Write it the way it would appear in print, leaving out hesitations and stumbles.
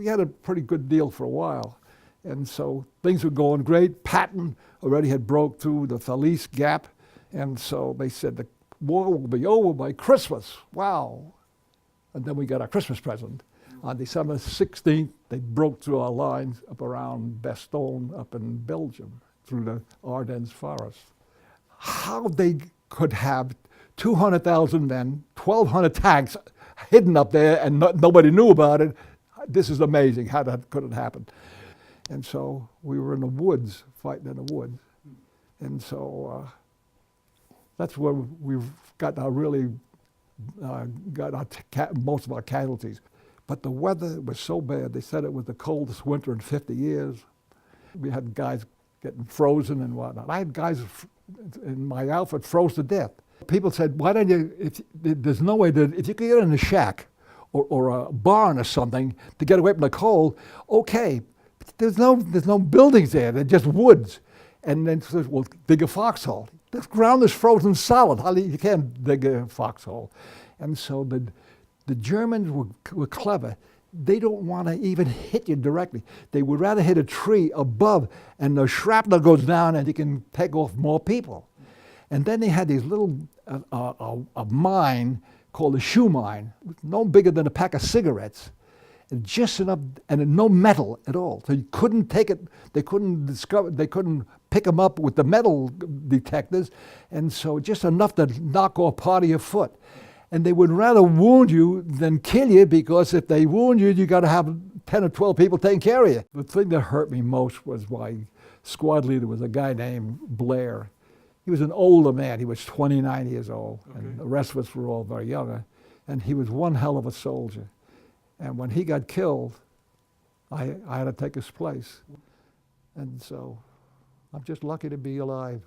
we had a pretty good deal for a while. And so things were going great. Patton already had broke through the Felice Gap. And so they said the war will be over by Christmas. Wow. And then we got our Christmas present. On December 16th, they broke through our lines up around Bastogne up in Belgium through the Ardennes forest. How they could have 200,000 men, 1,200 tanks hidden up there and nobody knew about it, this is amazing how that could have happened. And so we were in the woods, fighting in the woods. And so that's where we've got our most of our casualties. But the weather was so bad, they said it was the coldest winter in 50 years. We had guys getting frozen and whatnot. I had guys in my outfit froze to death. People said, why don't you, there's no way that if you could get in a shack or a barn or something to get away from the cold, okay. But there's no buildings there, they're just woods. And then says, well, dig a foxhole. The ground is frozen solid. You can't dig a foxhole. And so the Germans were clever. They don't want to even hit you directly. They would rather hit a tree above, and the shrapnel goes down, and you can take off more people. And then they had these little a mine called a shoe mine, no bigger than a pack of cigarettes, and just enough, and no metal at all. So you couldn't take it. They couldn't pick them up with the metal detectors, and so just enough to knock off part of your foot. And they would rather wound you than kill you, because if they wound you, you got to have 10 or 12 people taking care of you. The thing that hurt me most was my squad leader was a guy named Blair. He was an older man. He was 29 years old, and the rest of us were all very young. And he was one hell of a soldier. And when he got killed, I had to take his place. And so I'm just lucky to be alive.